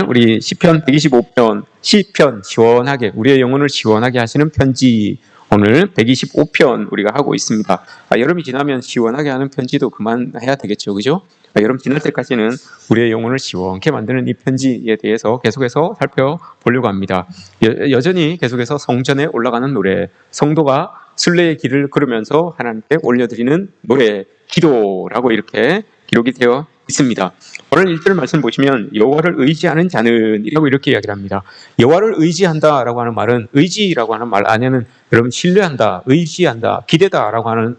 우리 시편 125편, 시편 시원하게 우리의 영혼을 시원하게 하시는 편지, 오늘 125편 우리가 하고 있습니다. 여름이 지나면 시원하게 하는 편지도 그만해야 되겠죠, 그죠? 여름 지날 때까지는 우리의 영혼을 시원하게 만드는 이 편지에 대해서 계속해서 살펴보려고 합니다. 여전히 계속해서 성전에 올라가는 노래, 성도가 순례의 길을 걸으면서 하나님께 올려드리는 노래, 기도라고 이렇게 기록이 되어 있습니다. 오늘 1절 말씀 보시면 여호와를 의지하는 자는 이라고 이렇게 이야기를 합니다. 여호와를 의지한다라고 하는 말은, 의지라고 하는 말 안에는 여러분 신뢰한다, 의지한다, 기대다라고 하는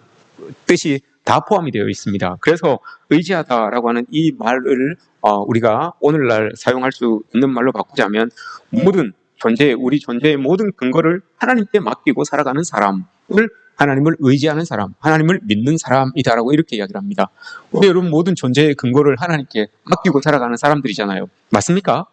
뜻이 다 포함이 되어 있습니다. 그래서 의지하다라고 하는 이 말을 우리가 오늘날 사용할 수 있는 말로 바꾸자면, 모든 존재, 우리 존재의 모든 근거를 하나님께 맡기고 살아가는 사람을, 하나님을 의지하는 사람, 하나님을 믿는 사람이다라고 이렇게 이야기를 합니다. 우리 여러분 모든 존재의 근거를 하나님께 맡기고 살아가는 사람들이잖아요. 맞습니까?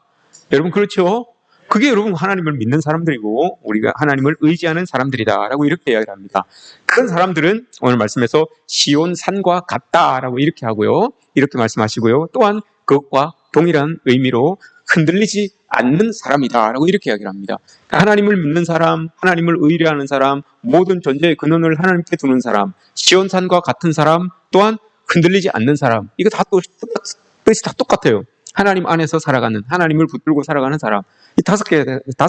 여러분 그렇죠? 그게 여러분 하나님을 믿는 사람들이고 우리가 하나님을 의지하는 사람들이다라고 이렇게 이야기를 합니다. 그런 사람들은 오늘 말씀에서 시온 산과 같다라고 이렇게 하고요, 이렇게 말씀하시고요, 또한 그것과 동일한 의미로 흔들리지 않는 사람이다라고 이렇게 이야기를 합니다. 하나님을 믿는 사람, 하나님을 의뢰하는 사람, 모든 존재의 근원을 하나님께 두는 사람, 시온산과 같은 사람, 또한 흔들리지 않는 사람, 이거 다 뜻이 다 똑같아요. 하나님 안에서 살아가는, 하나님을 붙들고 살아가는 사람, 이 다섯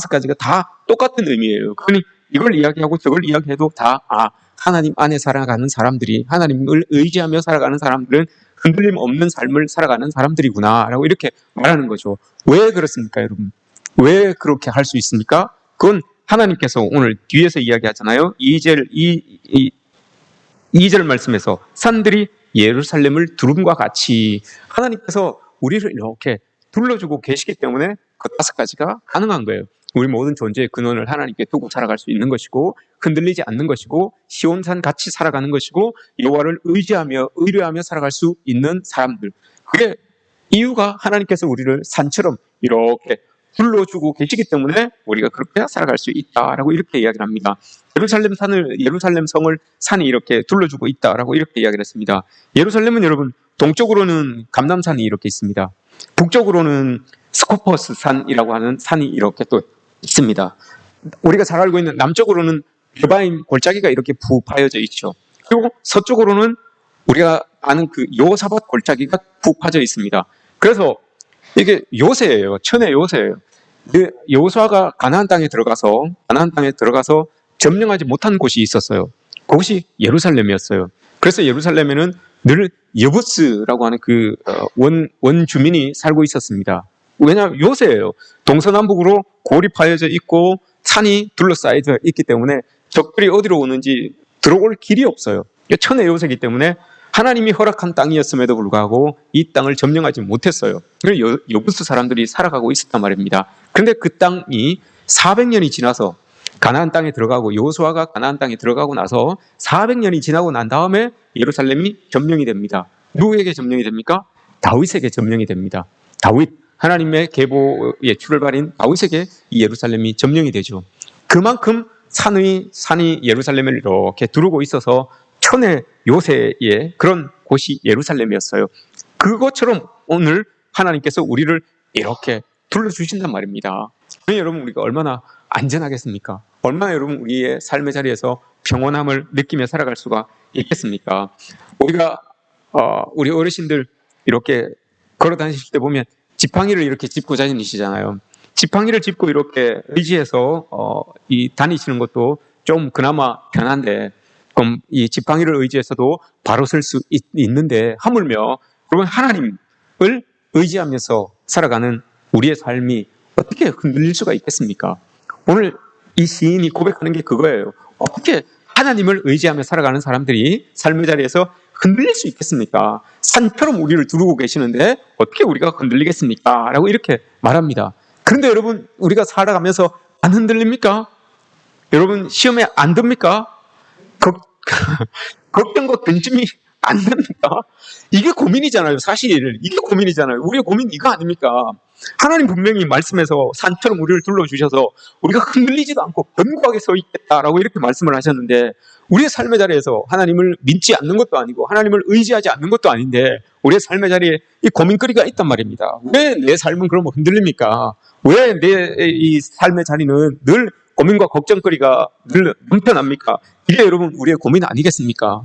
가지가 다 똑같은 의미예요. 그러니 이걸 이야기하고 저걸 이야기해도 다 하나님 안에 살아가는 사람들이, 하나님을 의지하며 살아가는 사람들은 흔들림 없는 삶을 살아가는 사람들이구나 라고 이렇게 말하는 거죠. 왜 그렇습니까, 여러분? 왜 그렇게 할 수 있습니까? 그건 하나님께서 오늘 뒤에서 이야기하잖아요. 2절 말씀에서 산들이 예루살렘을 두름과 같이, 하나님께서 우리를 이렇게 둘러주고 계시기 때문에 그 다섯 가지가 가능한 거예요. 우리 모든 존재의 근원을 하나님께 두고 살아갈 수 있는 것이고, 흔들리지 않는 것이고, 시온산 같이 살아가는 것이고, 여호와를 의지하며 의뢰하며 살아갈 수 있는 사람들. 그게 이유가 하나님께서 우리를 산처럼 이렇게 둘러주고 계시기 때문에 우리가 그렇게 살아갈 수 있다라고 이렇게 이야기를 합니다. 예루살렘 성을 산이 이렇게 둘러주고 있다라고 이렇게 이야기를 했습니다. 예루살렘은 여러분 동쪽으로는 감람산이 이렇게 있습니다. 북쪽으로는 스코퍼스 산이라고 하는 산이 이렇게 또 있습니다. 우리가 잘 알고 있는 남쪽으로는 레바임 골짜기가 이렇게 푹 파여져 있죠. 그리고 서쪽으로는 우리가 아는 그 여호사밧 골짜기가 푹 파져 있습니다. 그래서 이게 요새예요. 천의 요새예요. 여호수아가 가나안 땅에 들어가서 점령하지 못한 곳이 있었어요. 그곳이 예루살렘이었어요. 그래서 예루살렘에는 늘 여부스라고 하는 그 원주민이 살고 있었습니다. 왜냐하면 요새예요. 동서남북으로 골이 파여져 있고 산이 둘러싸여 있기 때문에 적들이 어디로 오는지 들어올 길이 없어요. 천의 요새이기 때문에 하나님이 허락한 땅이었음에도 불구하고 이 땅을 점령하지 못했어요. 그래서 여부스 사람들이 살아가고 있었단 말입니다. 그런데 그 땅이 400년이 지나서 가나안 땅에 들어가고, 여호수아가 가나안 땅에 들어가고 나서 400년이 지나고 난 다음에 예루살렘이 점령이 됩니다. 누구에게 점령이 됩니까? 다윗에게 점령이 됩니다. 다윗, 하나님의 계보의 출발인 다윗에게 이 예루살렘이 점령이 되죠. 그만큼 산이 예루살렘을 이렇게 두르고 있어서 천의 요새의 그런 곳이 예루살렘이었어요. 그것처럼 오늘 하나님께서 우리를 이렇게 둘러주신단 말입니다. 그러니 여러분 우리가 얼마나 안전하겠습니까? 얼마나 여러분 우리의 삶의 자리에서 평온함을 느끼며 살아갈 수가 있겠습니까? 우리 어르신들 이렇게 걸어 다니실 때 보면 지팡이를 이렇게 짚고 다니시잖아요. 지팡이를 짚고 이렇게 의지해서 다니시는 것도 좀 그나마 편한데, 그럼 이 지팡이를 의지해서도 바로 설 수 있는데, 하물며 여러분 하나님을 의지하면서 살아가는 우리의 삶이 어떻게 흔들릴 수가 있겠습니까? 오늘 이 시인이 고백하는 게 그거예요. 어떻게 하나님을 의지하며 살아가는 사람들이 삶의 자리에서 흔들릴 수 있겠습니까? 산처럼 우리를 두르고 계시는데 어떻게 우리가 흔들리겠습니까? 라고 이렇게 말합니다. 그런데 여러분 우리가 살아가면서 안 흔들립니까? 여러분 시험에 안 듭니까? 걱정과 근심이 안 됩니까? 이게 고민이잖아요. 사실 이게 고민이잖아요. 우리의 고민 이거 아닙니까? 하나님 분명히 말씀에서 산처럼 우리를 둘러주셔서 우리가 흔들리지도 않고 견고하게 서 있겠다라고 이렇게 말씀을 하셨는데, 우리의 삶의 자리에서 하나님을 믿지 않는 것도 아니고 하나님을 의지하지 않는 것도 아닌데 우리의 삶의 자리에 이 고민거리가 있단 말입니다. 왜 내 삶은 그러면 흔들립니까? 왜 내 이 삶의 자리는 늘 고민과 걱정거리가 늘 넘쳐납니까? 이게 여러분 우리의 고민 아니겠습니까?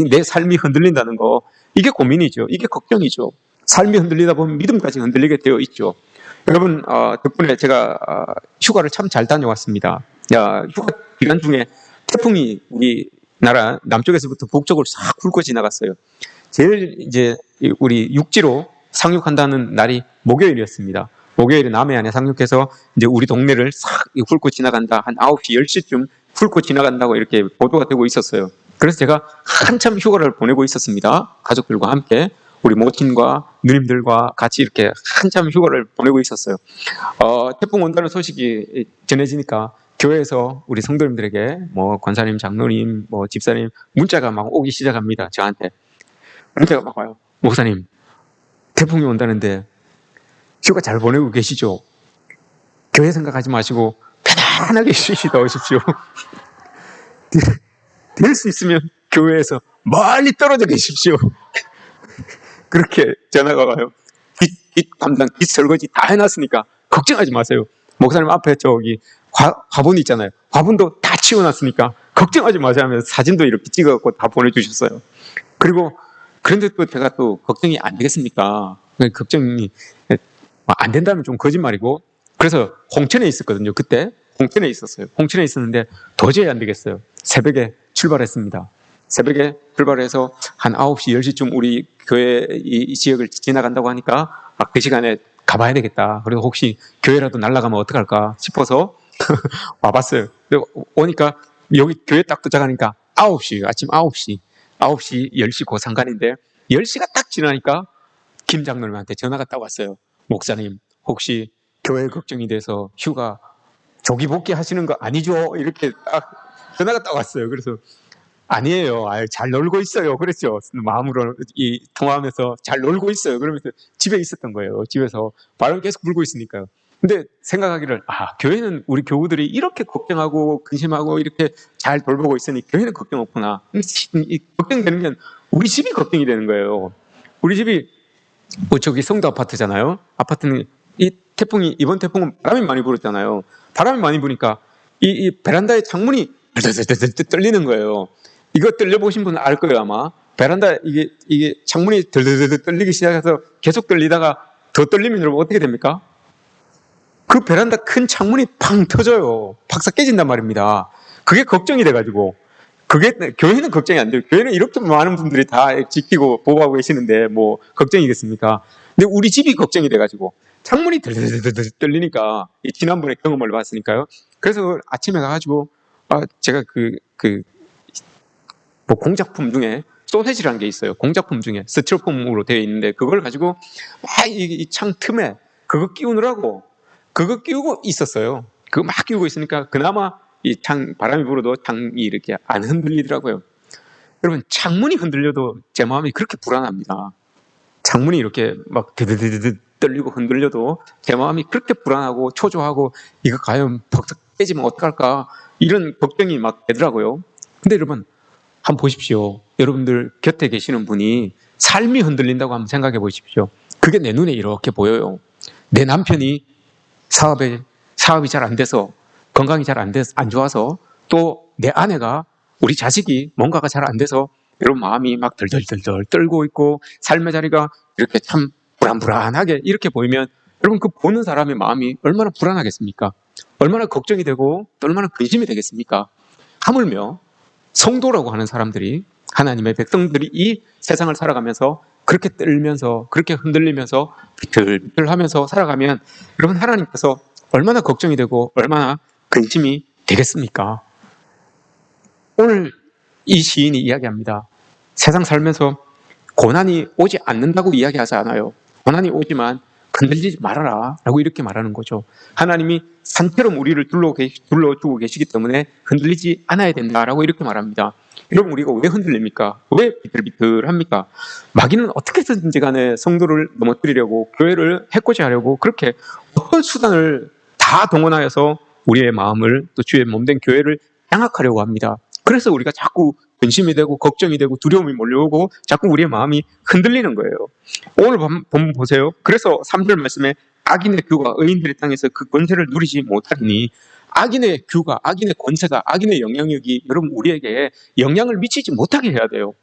내 삶이 흔들린다는 거, 이게 고민이죠. 이게 걱정이죠. 삶이 흔들리다 보면 믿음까지 흔들리게 되어 있죠. 여러분 덕분에 제가 휴가를 참 잘 다녀왔습니다. 휴가 기간 중에 태풍이 우리나라 남쪽에서부터 북쪽으로 싹 훑고 지나갔어요. 제일 이제 우리 육지로 상륙한다는 날이 목요일이었습니다. 목요일에 남해안에 상륙해서 이제 우리 동네를 싹 훑고 지나간다. 한 9시, 10시쯤 훑고 지나간다고 이렇게 보도가 되고 있었어요. 그래서 제가 한참 휴가를 보내고 있었습니다. 가족들과 함께 우리 모친과 누님들과 같이 이렇게 한참 휴가를 보내고 있었어요. 태풍 온다는 소식이 전해지니까 교회에서 우리 성도님들에게 뭐 권사님, 장로님, 뭐 집사님 문자가 막 오기 시작합니다. 저한테 문자가 막 와요. 목사님, 태풍이 온다는데 휴가 잘 보내고 계시죠? 교회 생각하지 마시고 편안하게 쉬시다 오십시오. 될 수 있으면 교회에서 멀리 떨어져 계십시오. 그렇게 전화가 와요. 빚 담당, 빚 설거지 다 해놨으니까 걱정하지 마세요. 목사님 앞에 저기 화분 있잖아요. 화분도 다 치워놨으니까 걱정하지 마세요 하면서 사진도 이렇게 찍어갖고 다 보내주셨어요. 그리고 그런데 또 제가 또 걱정이 안 되겠습니까? 걱정이 안 된다면 좀 거짓말이고, 그래서 홍천에 있었거든요. 그때 홍천에 있었어요. 홍천에 있었는데 도저히 안 되겠어요. 새벽에 출발했습니다. 새벽에 출발해서 한 9시, 10시쯤 우리 교회 이 지역을 지나간다고 하니까 그 시간에 가봐야 되겠다. 그리고 혹시 교회라도 날아가면 어떡할까 싶어서 와봤어요. 오니까 여기 교회 딱 도착하니까 9시, 아침 9시, 10시 그 상간인데 10시가 딱 지나니까 김 장로님한테 전화가 딱 왔어요. 목사님, 혹시 교회 걱정이 돼서 휴가 조기 복귀하시는 거 아니죠? 이렇게 딱 전화가 딱 왔어요. 그래서 아니에요. 잘 놀고 있어요. 그랬죠. 마음으로 통화하면서 잘 놀고 있어요. 그러면서 집에 있었던 거예요. 집에서 바람 계속 불고 있으니까요. 근데 생각하기를, 교회는 우리 교우들이 이렇게 걱정하고 근심하고 이렇게 잘 돌보고 있으니 교회는 걱정 없구나. 걱정되는 게 우리 집이 걱정이 되는 거예요. 우리 집이 저기 성도 아파트잖아요. 아파트는 이번 태풍은 바람이 많이 불었잖아요. 바람이 많이 부니까 이 베란다의 창문이 떨리는 거예요. 이거 떨려보신 분은 알 거예요, 아마. 베란다 이게 창문이 덜덜덜 떨리기 시작해서 계속 떨리다가 더 떨리면 여러분 어떻게 됩니까? 그 베란다 큰 창문이 팡 터져요. 팍싹 깨진단 말입니다. 그게 걱정이 돼가지고. 교회는 걱정이 안 돼요. 교회는 이렇게 많은 분들이 다 지키고 보호하고 계시는데 뭐 걱정이겠습니까? 근데 우리 집이 걱정이 돼가지고 창문이 덜덜덜 떨리니까 지난번에 경험을 봤으니까요. 그래서 아침에 가가지고 제가 뭐 공작품 중에 소세지라는 게 있어요. 공작품 중에 스티로폼으로 되어 있는데 그걸 가지고 이 창 틈에 그거 끼우느라고 그거 끼우고 있었어요. 그거 막 끼우고 있으니까 그나마 이 바람이 불어도 창이 이렇게 안 흔들리더라고요. 여러분, 창문이 흔들려도 제 마음이 그렇게 불안합니다. 창문이 이렇게 막 드드드드 떨리고 흔들려도 제 마음이 그렇게 불안하고 초조하고 이거 과연 벅석 깨지면 어떡할까 이런 걱정이 막 되더라고요. 근데 여러분 한번 보십시오. 여러분들 곁에 계시는 분이 삶이 흔들린다고 한번 생각해 보십시오. 그게 내 눈에 이렇게 보여요. 내 남편이 사업이 잘 안 돼서 건강이 잘 안 좋아서 또 내 아내가 우리 자식이 뭔가가 잘 안 돼서 여러분 마음이 막 덜덜덜덜 떨고 있고 삶의 자리가 이렇게 참 불안불안하게 이렇게 보이면 여러분 그 보는 사람의 마음이 얼마나 불안하겠습니까? 얼마나 걱정이 되고 또 얼마나 근심이 되겠습니까? 하물며 성도라고 하는 사람들이 하나님의 백성들이 이 세상을 살아가면서 그렇게 떨면서 그렇게 흔들리면서 비틀비틀하면서 살아가면 여러분 하나님께서 얼마나 걱정이 되고 얼마나 근심이 되겠습니까? 오늘 이 시인이 이야기합니다. 세상 살면서 고난이 오지 않는다고 이야기하지 않아요. 고난이 오지만 흔들리지 말아라 라고 이렇게 말하는 거죠. 하나님이 산처럼 우리를 둘러주고 계시기 때문에 흔들리지 않아야 된다라고 이렇게 말합니다. 여러분, 우리가 왜 흔들립니까? 왜 비틀비틀합니까? 마귀는 어떻게든지 간에 성도를 넘어뜨리려고, 교회를 해코지 하려고 그렇게 어떤 수단을 다 동원하여서 우리의 마음을, 또 주의 몸된 교회를 양악하려고 합니다. 그래서 우리가 자꾸 근심이 되고 걱정이 되고 두려움이 몰려오고 자꾸 우리의 마음이 흔들리는 거예요. 오늘 본문 보세요. 그래서 3절 말씀에 악인의 규가 의인들의 땅에서 그 권세를 누리지 못하리니, 악인의 규가, 악인의 권세가, 악인의 영향력이 여러분 우리에게 영향을 미치지 못하게 해야 돼요.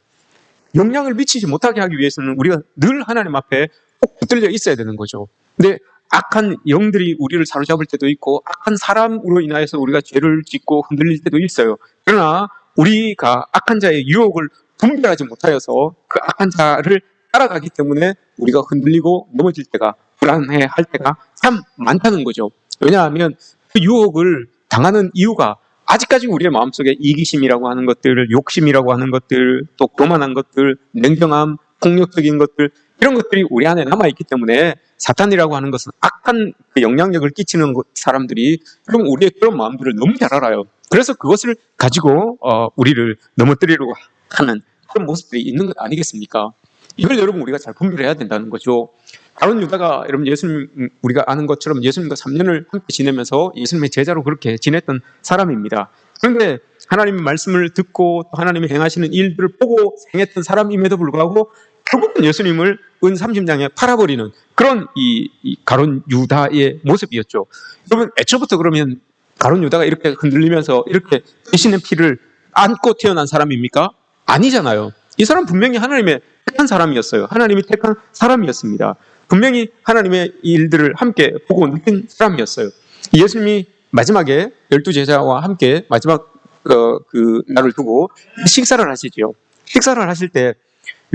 영향을 미치지 못하게 하기 위해서는 우리가 늘 하나님 앞에 꼭 붙들려 있어야 되는 거죠. 근데 악한 영들이 우리를 사로잡을 때도 있고 악한 사람으로 인하여서 우리가 죄를 짓고 흔들릴 때도 있어요. 그러나 우리가 악한 자의 유혹을 분별하지 못하여서 그 악한 자를 따라가기 때문에 우리가 흔들리고 넘어질 때가, 불안해할 때가 참 많다는 거죠. 왜냐하면 그 유혹을 당하는 이유가 아직까지 우리의 마음속에 이기심이라고 하는 것들, 욕심이라고 하는 것들, 또 교만한 것들, 냉정함, 폭력적인 것들, 이런 것들이 우리 안에 남아있기 때문에 사탄이라고 하는 것은 악한 그 영향력을 끼치는 사람들이 그럼 우리의 그런 마음들을 너무 잘 알아요. 그래서 그것을 가지고 우리를 넘어뜨리려고 하는 그런 모습들이 있는 것 아니겠습니까? 이걸 여러분 우리가 잘 분별해야 된다는 거죠. 가룟 유다가 여러분 예수님, 우리가 아는 것처럼 예수님과 3년을 함께 지내면서 예수님의 제자로 그렇게 지냈던 사람입니다. 그런데 하나님의 말씀을 듣고 또 하나님이 행하시는 일들을 보고 행했던 사람임에도 불구하고 결국은 예수님을 은 30냥에 팔아버리는 그런 이 가룟 유다의 모습이었죠. 여러분, 애초부터 그러면 가룟 유다가 이렇게 흔들리면서 이렇게 대신의 피를 안고 태어난 사람입니까? 아니잖아요. 이 사람 분명히 하나님의 택한 사람이었어요. 하나님이 택한 사람이었습니다. 분명히 하나님의 일들을 함께 보고 느낀 사람이었어요. 예수님이 마지막에 12제자와 함께 마지막 그 날을 두고 식사를 하시죠. 식사를 하실 때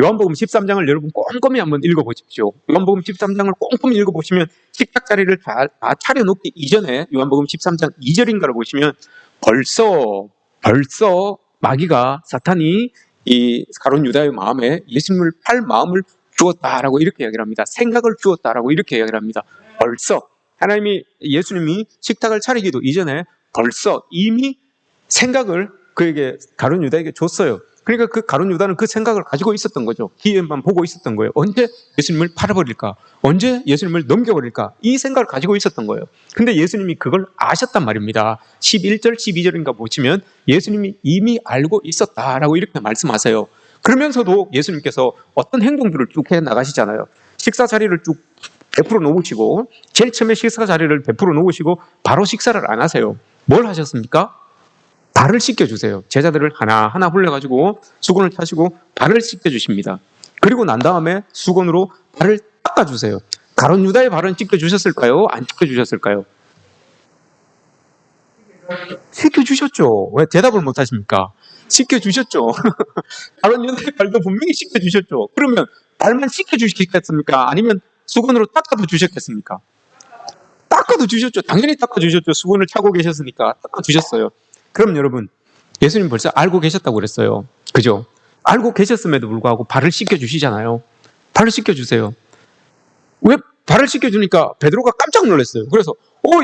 요한복음 13장을 여러분 꼼꼼히 한번 읽어보십시오. 요한복음 13장을 꼼꼼히 읽어보시면 식탁 자리를 다 차려놓기 이전에 요한복음 13장 2절인가를 보시면 벌써 마귀가, 사탄이 이 가룟 유다의 마음에 예수님을 팔 마음을 주었다라고 이렇게 이야기를 합니다. 생각을 주었다라고 이렇게 이야기를 합니다. 벌써 하나님이, 예수님이 식탁을 차리기도 이전에 벌써 이미 생각을 그에게, 가룟 유다에게 줬어요. 그러니까 그 가룟 유다는 그 생각을 가지고 있었던 거죠. 기회만 보고 있었던 거예요. 언제 예수님을 팔아버릴까? 언제 예수님을 넘겨버릴까? 이 생각을 가지고 있었던 거예요. 근데 예수님이 그걸 아셨단 말입니다. 11절, 12절인가 보시면 예수님이 이미 알고 있었다라고 이렇게 말씀하세요. 그러면서도 예수님께서 어떤 행동들을 쭉 해 나가시잖아요. 식사 자리를 쭉 베풀어 놓으시고, 제일 처음에 식사 자리를 베풀어 놓으시고 바로 식사를 안 하세요. 뭘 하셨습니까? 발을 씻겨주세요. 제자들을 하나하나 불러가지고 수건을 타시고 발을 씻겨주십니다. 그리고 난 다음에 수건으로 발을 닦아주세요. 가룟 유다의 발은 씻겨주셨을까요? 안 씻겨주셨을까요? 씻겨주셨죠. 왜 대답을 못하십니까? 씻겨주셨죠. 가룟 유다의 발도 분명히 씻겨주셨죠. 그러면 발만 씻겨주셨겠습니까? 아니면 수건으로 닦아도 주셨겠습니까? 닦아도 주셨죠. 당연히 닦아주셨죠. 수건을 차고 계셨으니까 닦아주셨어요. 그럼 여러분, 예수님 벌써 알고 계셨다고 그랬어요. 그죠? 알고 계셨음에도 불구하고 발을 씻겨주시잖아요. 발을 씻겨주세요. 왜 발을 씻겨주니까 베드로가 깜짝 놀랐어요. 그래서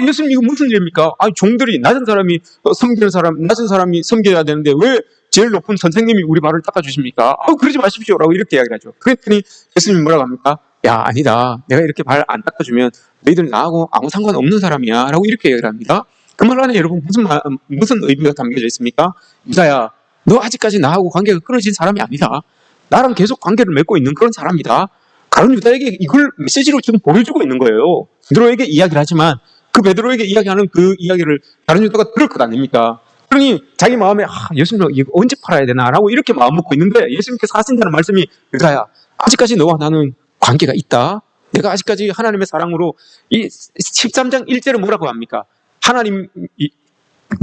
예수님 이거 무슨 일입니까? 아니, 종들이 낮은 사람이 섬기는 사람, 낮은 사람이 섬겨야 되는데 왜 제일 높은 선생님이 우리 발을 닦아주십니까? 그러지 마십시오라고 이렇게 이야기를 하죠. 그랬더니 예수님이 뭐라고 합니까? 야, 아니다. 내가 이렇게 발 안 닦아주면 너희들 나하고 아무 상관없는 사람이야 라고 이렇게 이야기를 합니다. 그 말 안에 여러분 무슨 의미가 담겨져 있습니까? 유다야, 너 아직까지 나하고 관계가 끊어진 사람이 아니다. 나랑 계속 관계를 맺고 있는 그런 사람이다. 가룟 유다에게 이걸 메시지로 지금 보여주고 있는 거예요. 베드로에게 이야기를 하지만 그 베드로에게 이야기하는 그 이야기를 가룟 유다가 들을 것 아닙니까? 그러니 자기 마음에 예수님 이거 언제 팔아야 되나라고 이렇게 마음 먹고 있는데 예수님께서 하신다는 말씀이, 유다야, 아직까지 너와 나는 관계가 있다. 내가 아직까지 하나님의 사랑으로, 이 13장 1절에 뭐라고 합니까?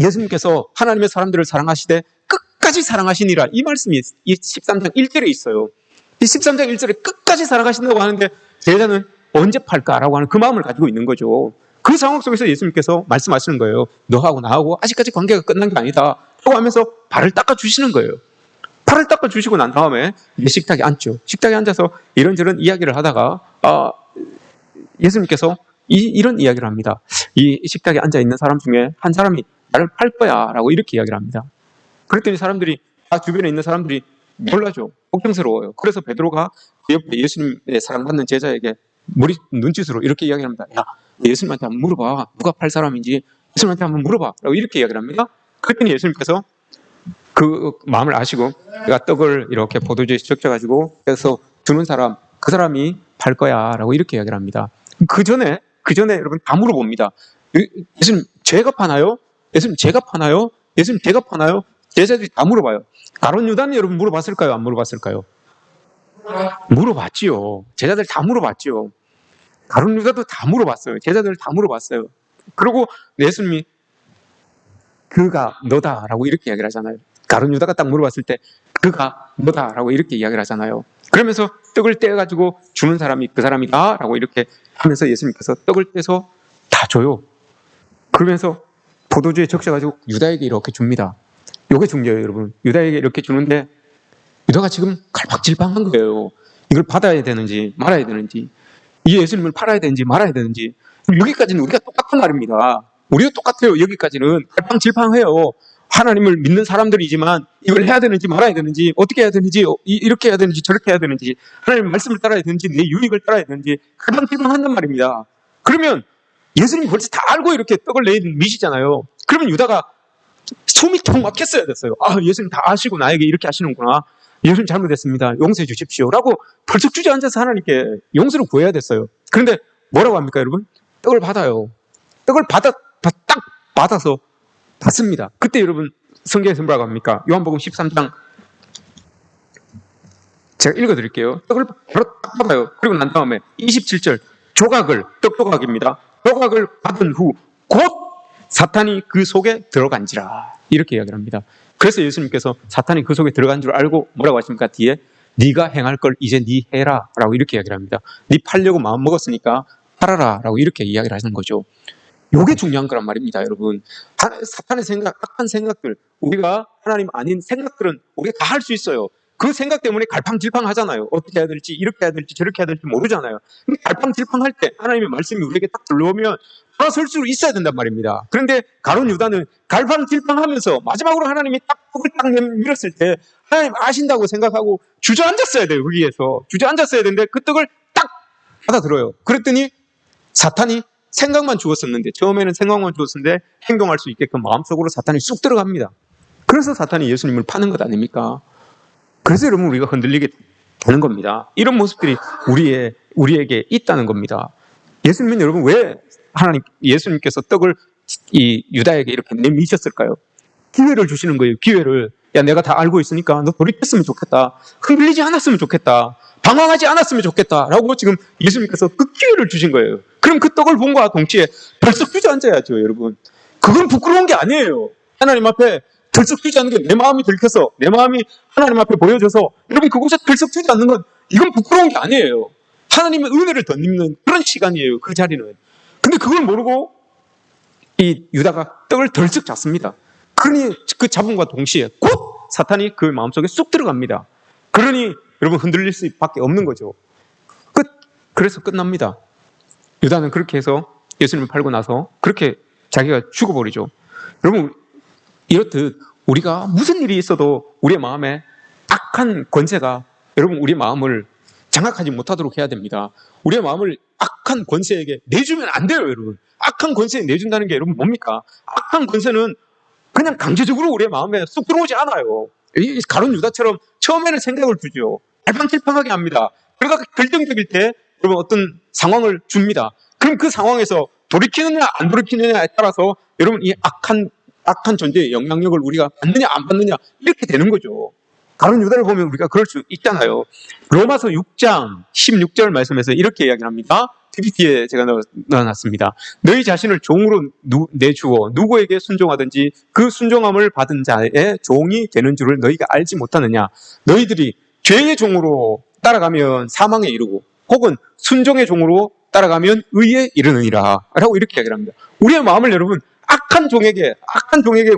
예수님께서 하나님의 사람들을 사랑하시되 끝까지 사랑하시니라, 이 말씀이 이 13장 1절에 있어요. 이 13장 1절에 끝까지 사랑하신다고 하는데 제자는 언제 팔까라고 하는 그 마음을 가지고 있는 거죠. 그 상황 속에서 예수님께서 말씀하시는 거예요. 너하고 나하고 아직까지 관계가 끝난 게 아니다 라고 하면서 발을 닦아주시는 거예요. 발을 닦아주시고 난 다음에 식탁에 앉죠. 식탁에 앉아서 이런저런 이야기를 하다가 예수님께서 이런 이야기를 합니다. 이 식탁에 앉아있는 사람 중에 한 사람이 나를 팔 거야 라고 이렇게 이야기를 합니다. 그랬더니 사람들이 다 주변에 있는 사람들이 놀라죠. 걱정스러워요. 그래서 베드로가 그 옆에 예수님의 사랑받는 제자에게 머리 눈짓으로 이렇게 이야기합니다. 야, 예수님한테 한번 물어봐. 누가 팔 사람인지 예수님한테 한번 물어봐. 라고 이렇게 이야기를 합니다. 그랬더니 예수님께서 그 마음을 아시고 내가 떡을 이렇게 포도주에 적셔가지고 그래서 주는 사람, 그 사람이 팔 거야. 라고 이렇게 이야기를 합니다. 그 전에 여러분 다 물어봅니다. 예수님 죄가 파나요? 예수님 죄가 파나요? 예수님 죄가 파나요? 제자들이 다 물어봐요. 가룟 유다는 여러분 물어봤을까요? 안 물어봤을까요? 물어봤지요. 제자들 다 물어봤지요. 가룟 유다도 다 물어봤어요. 제자들 다 물어봤어요. 그리고 예수님이 그가 너다라고 이렇게 이야기를 하잖아요. 가룟 유다가 딱 물어봤을 때 그가 너다라고 이렇게 이야기를 하잖아요. 그러면서 떡을 떼가지고 주는 사람이 그 사람이다라고 이렇게 하면서 예수님께서 떡을 떼서 다 줘요. 그러면서 포도주에 적셔가지고 유다에게 이렇게 줍니다. 이게 중요해요, 여러분. 유다에게 이렇게 주는데 유다가 지금 갈팡질팡한 거예요. 이걸 받아야 되는지 말아야 되는지, 이 예수님을 팔아야 되는지 말아야 되는지. 여기까지는 우리가 똑같은 말입니다. 우리도 똑같아요. 여기까지는 갈팡질팡해요. 하나님을 믿는 사람들이지만 이걸 해야 되는지 말아야 되는지, 어떻게 해야 되는지, 이렇게 해야 되는지 저렇게 해야 되는지, 하나님 말씀을 따라야 되는지 내 유익을 따라야 되는지 갈팡질팡한단 말입니다. 그러면 예수님이 벌써 다 알고 이렇게 떡을 내미시잖아요. 그러면 유다가 숨이 턱 막혔어야 됐어요. 아, 예수님 다 아시고 나에게 이렇게 하시는구나. 예수님 잘못했습니다. 용서해 주십시오. 라고 벌썩 주저앉아서 하나님께 용서를 구해야 됐어요. 그런데 뭐라고 합니까, 여러분? 떡을 받아요. 떡을 딱 받아서 받습니다. 그때 여러분 성경에서 뭐라고 합니까? 요한복음 13장 제가 읽어드릴게요. 떡을 바로 딱 받아요. 그리고 난 다음에 27절 떡 조각입니다. 조각을 받은 후 곧 사탄이 그 속에 들어간지라 이렇게 이야기를 합니다. 그래서 예수님께서 사탄이 그 속에 들어간 줄 알고 뭐라고 하십니까? 뒤에 네가 행할 걸 이제 네 해라 라고 이렇게 이야기를 합니다. 네 팔려고 마음 먹었으니까 팔아라 라고 이렇게 이야기를 하시는 거죠. 이게 중요한 거란 말입니다, 여러분. 사탄의 생각, 악한 생각들, 우리가 하나님 아닌 생각들은 우리가 다 할 수 있어요. 그 생각 때문에 갈팡질팡 하잖아요. 어떻게 해야 될지, 이렇게 해야 될지, 저렇게 해야 될지 모르잖아요. 근데 갈팡질팡 할 때 하나님의 말씀이 우리에게 딱 들려오면 돌아설 수 있어야 된단 말입니다. 그런데 가룟 유다는 갈팡질팡 하면서 마지막으로 하나님이 딱 떡을 딱 밀었을 때 하나님 아신다고 생각하고 주저앉았어야 돼요, 여기에서. 주저앉았어야 되는데 그 떡을 딱 받아들어요. 그랬더니 사탄이 생각만 주었었는데, 처음에는 생각만 주었었는데 행동할 수 있게끔 마음속으로 사탄이 쑥 들어갑니다. 그래서 사탄이 예수님을 파는 것 아닙니까? 그래서 여러분 우리가 흔들리게 되는 겁니다. 이런 모습들이 우리에게 있다는 겁니다. 예수님은 여러분 왜 예수님께서 떡을 이 유다에게 이렇게 내미셨을까요? 기회를 주시는 거예요. 기회를. 야, 내가 다 알고 있으니까 너 돌이켰으면 좋겠다. 흔들리지 않았으면 좋겠다. 방황하지 않았으면 좋겠다. 라고 지금 예수님께서 그 기회를 주신 거예요. 그럼 그 떡을 본과 동시에 덜썩 주저앉아야죠, 여러분. 그건 부끄러운 게 아니에요. 하나님 앞에 덜썩 주저앉는 게 내 마음이 들켜서, 내 마음이 하나님 앞에 보여줘서, 여러분 그곳에 덜썩 주저앉는 건 이건 부끄러운 게 아니에요. 하나님의 은혜를 덧입는 그런 시간이에요, 그 자리는. 근데 그걸 모르고 이 유다가 떡을 덜썩 잡습니다. 그러니 그 잡음과 동시에 곧 사탄이 그 마음속에 쑥 들어갑니다. 그러니 여러분 흔들릴 수밖에 없는 거죠. 그래서 끝납니다. 유다는 그렇게 해서 예수님을 팔고 나서 그렇게 자기가 죽어버리죠. 여러분 이렇듯 우리가 무슨 일이 있어도 우리의 마음에 악한 권세가 여러분 우리 마음을 장악하지 못하도록 해야 됩니다. 우리의 마음을 악한 권세에게 내주면 안 돼요, 여러분. 악한 권세에 내준다는 게 여러분 뭡니까? 악한 권세는 그냥 강제적으로 우리의 마음에 쑥 들어오지 않아요. 이 가룟 유다처럼 처음에는 생각을 주죠. 갈팡질팡하게 합니다. 그러다가 결정적일 때 여러분 어떤 상황을 줍니다. 그럼 그 상황에서 돌이키느냐 안 돌이키느냐에 따라서 여러분 이 악한 존재의 영향력을 우리가 받느냐 안 받느냐 이렇게 되는 거죠. 가룟 유다를 보면 우리가 그럴 수 있잖아요. 로마서 6장 16절 말씀에서 이렇게 이야기를 합니다. PPT에 제가 넣어놨습니다. 너희 자신을 종으로 내주어 누구에게 순종하든지 그 순종함을 받은 자의 종이 되는 줄을 너희가 알지 못하느냐. 너희들이 죄의 종으로 따라가면 사망에 이르고 혹은 순종의 종으로 따라가면 의에 이르느니라 라고 이렇게 이야기를 합니다. 우리의 마음을 여러분 악한 종에게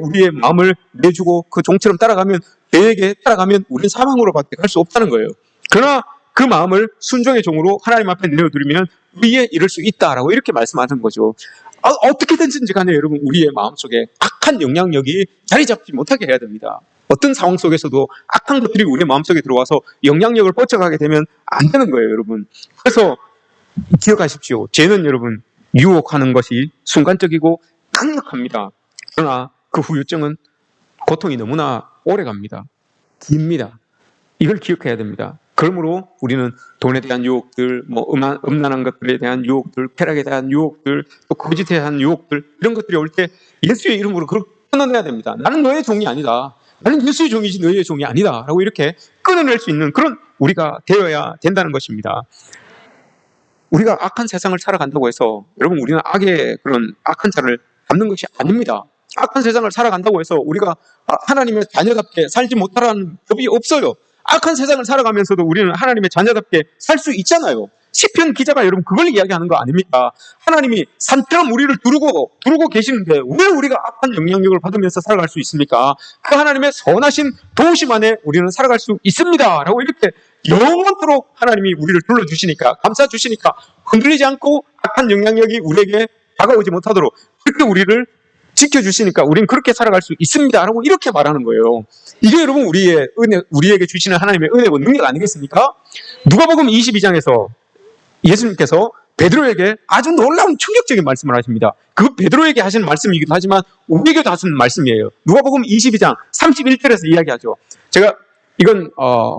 우리의 마음을 내주고 그 종처럼 따라가면, 죄에게 따라가면 우리는 사망으로밖에 갈 수 없다는 거예요. 그러나 그 마음을 순종의 종으로 하나님 앞에 내어드리면 의에 이를 수 있다라고 이렇게 말씀하는 거죠. 어떻게든지 간에 여러분 우리의 마음속에 악한 영향력이 자리 잡지 못하게 해야 됩니다. 어떤 상황 속에서도 악한 것들이 우리의 마음속에 들어와서 영향력을 뻗쳐가게 되면 안 되는 거예요, 여러분. 그래서 기억하십시오. 죄는 여러분 유혹하는 것이 순간적이고 강력합니다. 그러나 그 후유증은 고통이 너무나 오래 갑니다. 깁니다. 이걸 기억해야 됩니다. 그러므로 우리는 돈에 대한 유혹들, 음란한 것들에 대한 유혹들, 쾌락에 대한 유혹들, 또 거짓에 대한 유혹들, 이런 것들이 올 때 예수의 이름으로 그걸 끊어내야 됩니다. 나는 너의 종이 아니다. 나는 예수의 종이지 너의 종이 아니다. 라고 이렇게 끊어낼 수 있는 그런 우리가 되어야 된다는 것입니다. 우리가 악한 세상을 살아간다고 해서 여러분 우리는 악의 그런 악한 자를 닮는 것이 아닙니다. 악한 세상을 살아간다고 해서 우리가 하나님의 자녀답게 살지 못하라는 법이 없어요. 악한 세상을 살아가면서도 우리는 하나님의 자녀답게 살 수 있잖아요. 시편 기자가 여러분 그걸 이야기하는 거 아닙니까? 하나님이 산처럼 우리를 두르고 계시는데 왜 우리가 악한 영향력을 받으면서 살아갈 수 있습니까? 그 하나님의 선하신 도우심 안에 우리는 살아갈 수 있습니다. 라고 이렇게 영원토록 하나님이 우리를 둘러주시니까, 감싸주시니까 흔들리지 않고 악한 영향력이 우리에게 다가오지 못하도록 그렇게 우리를 지켜주시니까 우리는 그렇게 살아갈 수 있습니다. 라고 이렇게 말하는 거예요. 이게 여러분 우리의 은혜, 우리에게 주시는 하나님의 은혜와 능력 아니겠습니까? 누가복음 22장에서 예수님께서 베드로에게 아주 놀라운 충격적인 말씀을 하십니다. 그 베드로에게 하시는 말씀이기도 하지만 우리에게도 하시는 말씀이에요. 누가복음 22장 31절에서 이야기하죠. 제가 이건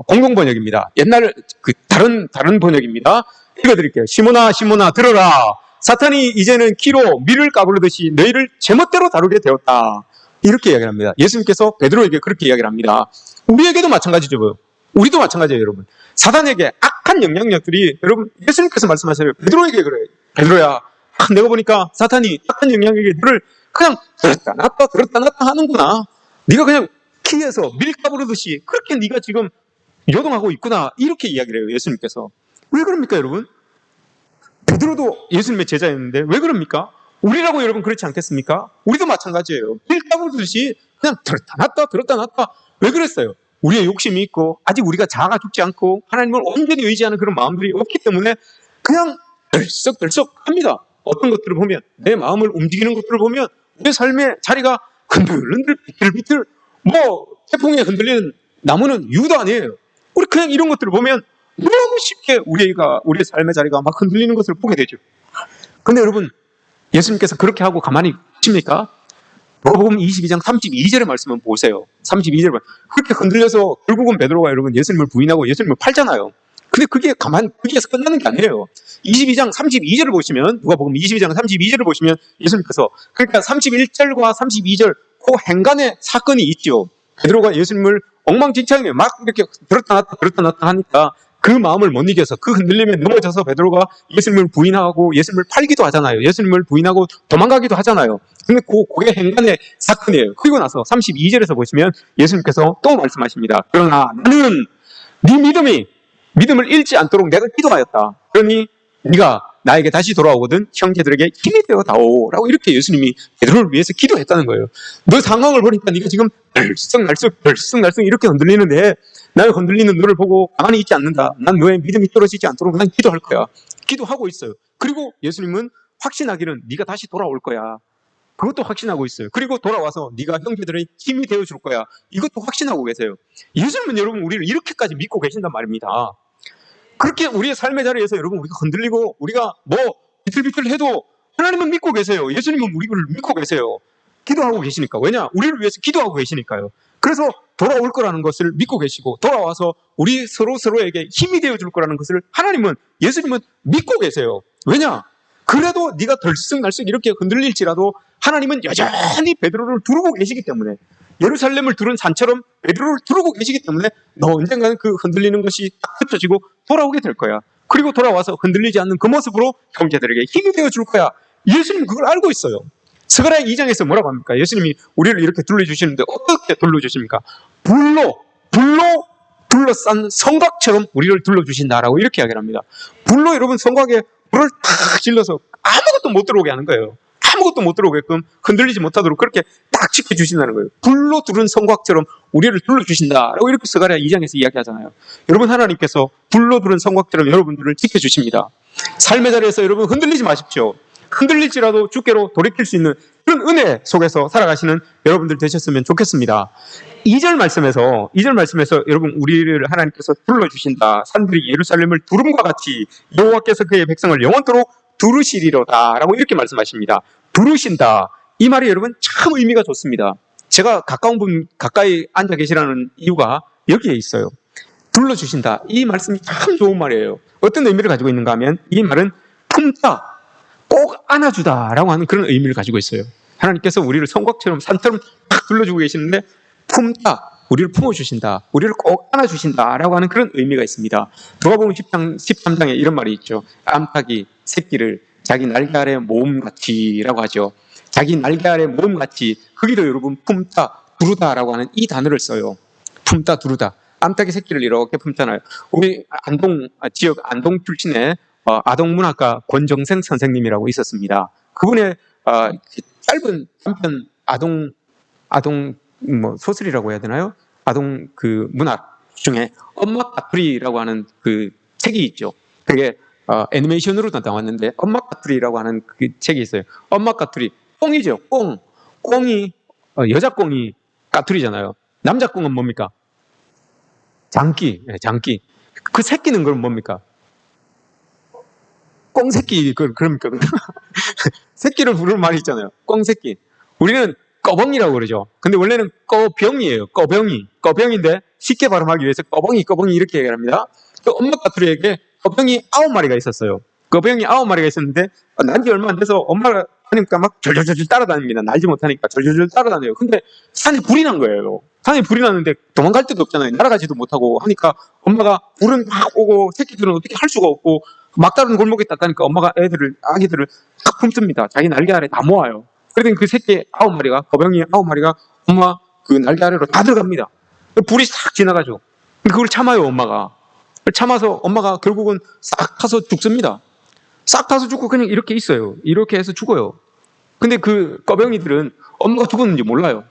공동 번역입니다. 옛날 그 다른 번역입니다. 읽어드릴게요. 시몬아 시몬아 들어라. 사탄이 이제는 키로 밀을 까부르듯이 너희를 제멋대로 다루게 되었다. 이렇게 이야기를 합니다. 예수님께서 베드로에게 그렇게 이야기를 합니다. 우리에게도 마찬가지죠. 우리도 마찬가지예요, 여러분. 사단에게 악한 영향력들이 여러분 예수님께서 말씀하셔요. 베드로에게 그래요. 베드로야, 내가 보니까 사탄이 악한 영향력이 너를 그냥 들었다 놨다 하는구나. 네가 그냥 키에서 밀 까부르듯이 그렇게 네가 지금 요동하고 있구나. 이렇게 이야기를 해요, 예수님께서. 왜 그럽니까, 여러분? 베드로도 예수님의 제자였는데 왜 그럽니까? 우리라고 여러분 그렇지 않겠습니까? 우리도 마찬가지예요. 밀 까부르듯이 그냥 들었다 놨다. 왜 그랬어요? 우리의 욕심이 있고 아직 우리가 자아가 죽지 않고 하나님을 온전히 의지하는 그런 마음들이 없기 때문에 그냥 들썩들썩 합니다. 어떤 것들을 보면 내 마음을 움직이는 것들을 보면 내 삶의 자리가 흔들흔들 비틀비틀 태풍에 흔들리는 나무는 유도 아니에요. 우리 그냥 이런 것들을 보면 너무 쉽게 우리의 삶의 자리가 막 흔들리는 것을 보게 되죠. 근데 여러분 예수님께서 그렇게 하고 가만히 계십니까? 누가복음 22장 32절의 말씀을 보세요. 32절 그렇게 흔들려서 결국은 베드로가 여러분 예수님을 부인하고 예수님을 팔잖아요. 근데 그게 거기에서 끝나는 게 아니에요. 22장 32절을 보시면 누가복음 22장 32절을 보시면 예수님께서 그러니까 31절과 32절 그 행간의 사건이 있죠. 베드로가 예수님을 엉망진창에 막 이렇게 들었다 놨다 하니까 그 마음을 못 이겨서 그 흔들림에 넘어져서 베드로가 예수님을 부인하고 예수님을 팔기도 하잖아요. 예수님을 부인하고 도망가기도 하잖아요. 근데 그게 행간의 사건이에요. 그리고 나서 32절에서 보시면 예수님께서 또 말씀하십니다. 그러나 나는 네 믿음을 잃지 않도록 내가 기도하였다. 그러니 네가 나에게 다시 돌아오거든 형제들에게 힘이 되어다오 라고 이렇게 예수님이 베드로를 위해서 기도했다는 거예요. 너 상황을 보니까 네가 지금 들썩날썩 이렇게 흔들리는데 나를 흔들리는 너를 보고 가만히 있지 않는다. 난 너의 믿음이 떨어지지 않도록 난 기도할 거야. 기도하고 있어요. 그리고 예수님은 확신하기는 네가 다시 돌아올 거야. 그것도 확신하고 있어요. 그리고 돌아와서 네가 형제들의 힘이 되어줄 거야. 이것도 확신하고 계세요. 예수님은 여러분 우리를 이렇게까지 믿고 계신단 말입니다. 그렇게 우리의 삶의 자리에서 여러분 우리가 흔들리고 우리가 비틀비틀 해도 하나님은 믿고 계세요. 예수님은 우리를 믿고 계세요. 기도하고 계시니까. 왜냐? 우리를 위해서 기도하고 계시니까요. 그래서 돌아올 거라는 것을 믿고 계시고 돌아와서 우리 서로에게 힘이 되어줄 거라는 것을 예수님은 믿고 계세요. 왜냐? 그래도 네가 덜썩날썩 이렇게 흔들릴지라도 하나님은 여전히 베드로를 두르고 계시기 때문에 예루살렘을 두른 산처럼 베드로를 두르고 계시기 때문에 너 언젠가는 그 흔들리는 것이 딱 흩어지고 돌아오게 될 거야. 그리고 돌아와서 흔들리지 않는 그 모습으로 형제들에게 힘이 되어줄 거야. 예수님은 그걸 알고 있어요. 스가랴 2장에서 뭐라고 합니까? 예수님이 우리를 이렇게 둘러주시는데 어떻게 둘러주십니까? 불로 둘러싼 성곽처럼 우리를 둘러주신다라고 이렇게 이야기를 합니다. 불로 여러분 성곽에 불을 탁 질러서 아무것도 못 들어오게 하는 거예요. 아무것도 못 들어오게끔 흔들리지 못하도록 그렇게 딱 지켜주신다는 거예요. 불로 두른 성곽처럼 우리를 둘러주신다라고 이렇게 스가랴 2장에서 이야기하잖아요. 여러분 하나님께서 불로 두른 성곽처럼 여러분들을 지켜주십니다. 삶의 자리에서 여러분 흔들리지 마십시오. 흔들릴지라도 주께로 돌이킬 수 있는 그런 은혜 속에서 살아가시는 여러분들 되셨으면 좋겠습니다. 2절 말씀에서 여러분 우리를 하나님께서 불러주신다. 산들이 예루살렘을 두름과 같이 여호와께서 그의 백성을 영원토록 두르시리로다 라고 이렇게 말씀하십니다. 두르신다. 이 말이 여러분 참 의미가 좋습니다. 제가 가까운 분 가까이 앉아 계시라는 이유가 여기에 있어요. 둘러주신다. 이 말씀이 참 좋은 말이에요. 어떤 의미를 가지고 있는가 하면 이 말은 품다, 꼭 안아주다 라고 하는 그런 의미를 가지고 있어요. 하나님께서 우리를 성곽처럼 산처럼 딱 둘러주고 계시는데 품다, 우리를 품어주신다, 우리를 꼭 안아주신다 라고 하는 그런 의미가 있습니다. 누가복음 13장에 이런 말이 있죠. 암탉이 새끼를 자기 날개 아래 모음같이 라고 하죠. 자기 날개 아래 모음같이, 거기도 여러분 품다, 두르다 라고 하는 이 단어를 써요. 품다, 두르다. 암탉이 새끼를 이렇게 품잖아요. 우리 지역 안동 출신의 아동문학가 권정생 선생님이라고 있었습니다. 그분의 짧은 단편 아동 소설이라고 해야 되나요? 아동 그 문학 중에 엄마 까투리라고 하는 그 책이 있죠. 그게 애니메이션으로도 나왔는데 엄마 까투리라고 하는 그 책이 있어요. 엄마 까투리, 꽁이죠. 꽁이 여자 꽁이 까투리잖아요. 남자 꽁은 뭡니까? 장기. 그 새끼는 그럼 뭡니까? 꽁새끼, 그럽니까? 새끼를 부르는 말이 있잖아요. 꽁새끼. 우리는 꺼벙이라고 그러죠. 근데 원래는 꺼병이에요. 꺼병인데 쉽게 발음하기 위해서 꺼벙이 이렇게 얘기합니다. 그 엄마 까투리에게 꺼병이 9마리가 있었어요. 꺼병이 9마리가 있었는데 난 지 얼마 안 돼서 엄마가 하니까 막 절절절 따라다닙니다. 날지 못하니까 절절절 따라다녀요. 근데 산에 불이 난 거예요. 산에 불이 났는데 도망갈 데도 없잖아요. 날아가지도 못하고 하니까 엄마가 불은 막 오고 새끼들은 어떻게 할 수가 없고 막다른 골목에 딱 가니까 엄마가 아기들을 탁 품습니다. 자기 날개 아래 다 모아요. 그러더니 그 새끼 9마리가, 거병이 9마리가 엄마 그 날개 아래로 다 들어갑니다. 불이 싹 지나가죠. 그걸 참아요, 엄마가. 참아서 엄마가 결국은 싹 타서 죽습니다. 싹 타서 죽고 그냥 이렇게 있어요. 이렇게 해서 죽어요. 근데 그 꺼병이들은 엄마가 죽었는지 몰라요.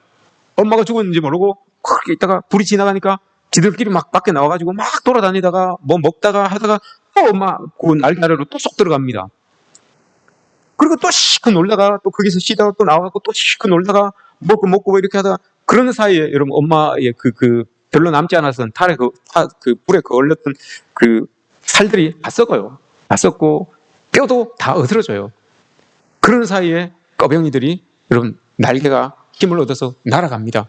엄마가 죽었는지 모르고 그렇게 있다가 불이 지나가니까 지들끼리 막 밖에 나와가지고 막 돌아다니다가 뭐 먹다가 하다가 또 엄마 그 날개 아래로 또 쏙 들어갑니다. 그리고 또 시크 놀다가 또 거기서 쉬다가 또 나와갖고 또 시크 놀다가 먹고 뭐 이렇게 하다가 그러는 사이에 여러분 엄마의 그 별로 남지 않았던 그 불에 그을렸던 그 살들이 다 썩어요. 다 썩고 뼈도 다 으스러져요. 그러는 사이에 꺼병이들이 여러분 날개가 힘을 얻어서 날아갑니다.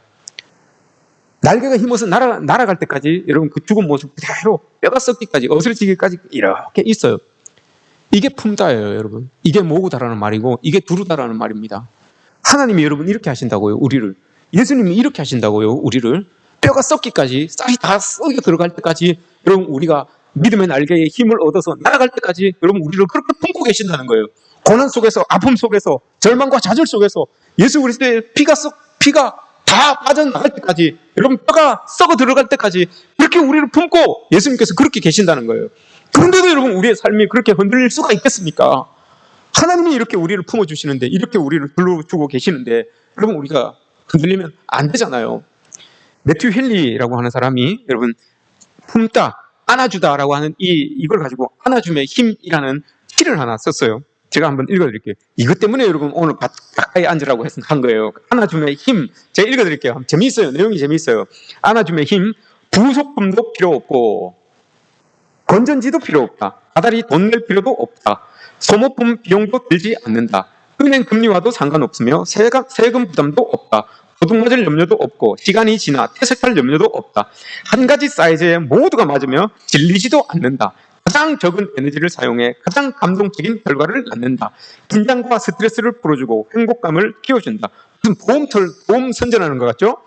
날개가 힘어서 날아갈 때까지 여러분 그 죽은 모습 그대로 뼈가 썩기까지 어스러지기까지 이렇게 있어요. 이게 품다예요, 여러분. 이게 모으다라는 말이고 이게 두르다라는 말입니다. 하나님이 여러분 이렇게 하신다고요, 우리를. 예수님이 이렇게 하신다고요, 우리를. 뼈가 썩기까지, 쌀이 다 썩여 들어갈 때까지 여러분 우리가 믿음의 날개에 힘을 얻어서 날아갈 때까지 여러분 우리를 그렇게 품고 계신다는 거예요. 고난 속에서, 아픔 속에서, 절망과 좌절 속에서 예수 그리스도의 피가 다 빠져나갈 때까지, 여러분 뼈가 썩어 들어갈 때까지 그렇게 우리를 품고 예수님께서 그렇게 계신다는 거예요. 그런데도 여러분 우리의 삶이 그렇게 흔들릴 수가 있겠습니까? 하나님이 이렇게 우리를 품어주시는데, 이렇게 우리를 불러주고 계시는데 여러분 우리가 흔들리면 안 되잖아요. 매튜 헨리라고 하는 사람이 여러분 품다, 안아주다라고 하는 이걸 가지고 안아줌의 힘이라는 시를 하나 썼어요. 제가 한번 읽어드릴게요. 이것 때문에 여러분 오늘 가까이 앉으라고 한 거예요. 안아줌의 힘. 제가 읽어드릴게요. 재미있어요. 내용이 재미있어요. 안아줌의 힘. 부속품도 필요 없고 건전지도 필요 없다. 다달이 돈 낼 필요도 없다. 소모품 비용도 들지 않는다. 은행 금리와도 상관없으며 세금 부담도 없다. 도둑 맞을 염려도 없고 시간이 지나 퇴색할 염려도 없다. 한 가지 사이즈에 모두가 맞으며 질리지도 않는다. 가장 적은 에너지를 사용해 가장 감동적인 결과를 낳는다. 긴장과 스트레스를 풀어주고 행복감을 키워준다. 무슨 보험 선전하는 것 같죠?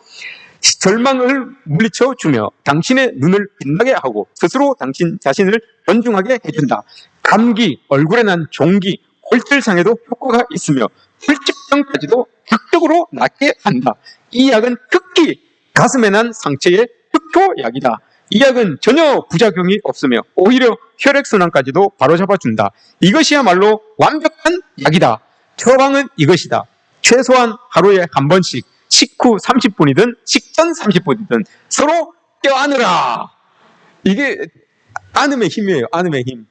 절망을 물리쳐 주며 당신의 눈을 빛나게 하고 스스로 당신 자신을 존중하게 해준다. 감기, 얼굴에 난 종기, 골절상에도 효과가 있으며 혈집병까지도 극적으로 낫게 한다. 이 약은 특히 가슴에 난 상처의 흑효약이다. 이 약은 전혀 부작용이 없으며 오히려 혈액순환까지도 바로잡아준다. 이것이야말로 완벽한 약이다. 처방은 이것이다. 최소한 하루에 한 번씩 식후 30분이든 식전 30분이든 서로 껴안으라. 이게 안음의 힘이에요. 안음의 힘.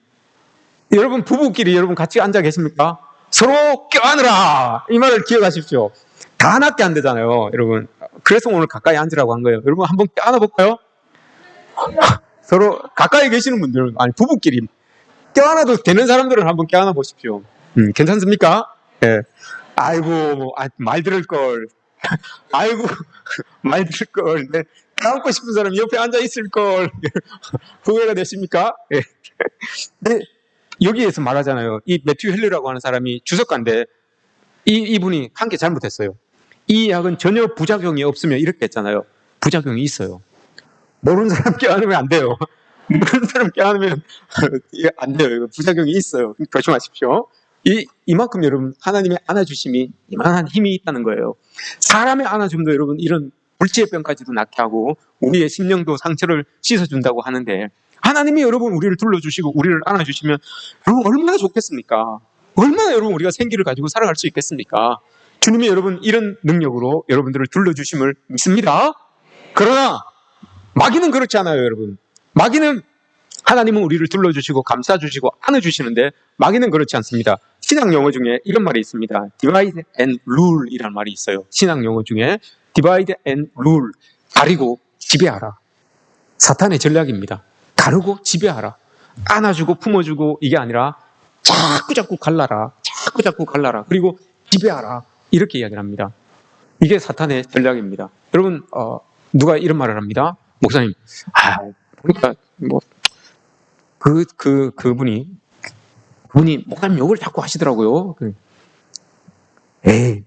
여러분 부부끼리 여러분 같이 앉아 계십니까? 서로 껴안으라. 이 말을 기억하십시오. 다 낫게 안 되잖아요, 여러분. 그래서 오늘 가까이 앉으라고 한 거예요. 여러분 한번 껴안아 볼까요? 서로 가까이 계시는 분들, 아니 부부끼리 껴안아도 되는 사람들은 한번 껴안아 보십시오. 괜찮습니까? 예. 아이고, 말 들을 걸. 아이고, 말 들을 걸. 네. 껴안고 싶은 사람 옆에 앉아 있을 걸. 후회가 되십니까? 예. 네. 여기에서 말하잖아요. 이 매튜 헬리라고 하는 사람이 주석가인데 이분이 한 게 잘못했어요. 이 약은 전혀 부작용이 없으면 이렇게 했잖아요. 부작용이 있어요. 모르는 사람 껴안으면 안 돼요. 모르는 사람 껴안으면 안 돼요. 이거 부작용이 있어요. 조심하십시오. 이만큼 여러분 하나님의 안아주심이 이만한 힘이 있다는 거예요. 사람의 안아줌도 여러분 이런 불치의 병까지도 낫게 하고 우리의 심령도 상처를 씻어준다고 하는데 하나님이 여러분 우리를 둘러주시고 우리를 안아주시면 여러분 얼마나 좋겠습니까? 얼마나 여러분 우리가 생기를 가지고 살아갈 수 있겠습니까? 주님이 여러분 이런 능력으로 여러분들을 둘러주심을 믿습니다. 그러나 마귀는 그렇지 않아요, 여러분. 마귀는 하나님은 우리를 둘러주시고 감싸주시고 안아주시는데 마귀는 그렇지 않습니다. 신약 용어 중에 이런 말이 있습니다. divide and rule 이라는 말이 있어요. 신약 용어 중에 divide and rule, 가리고 지배하라. 사탄의 전략입니다. 가르고 지배하라. 안아주고 품어주고 이게 아니라 자꾸 갈라라. 자꾸 갈라라. 그리고 지배하라. 이렇게 이야기를 합니다. 이게 사탄의 전략입니다. 여러분 누가 이런 말을 합니다. 목사님, 보니까 그분이 목사님 욕을 자꾸 하시더라고요.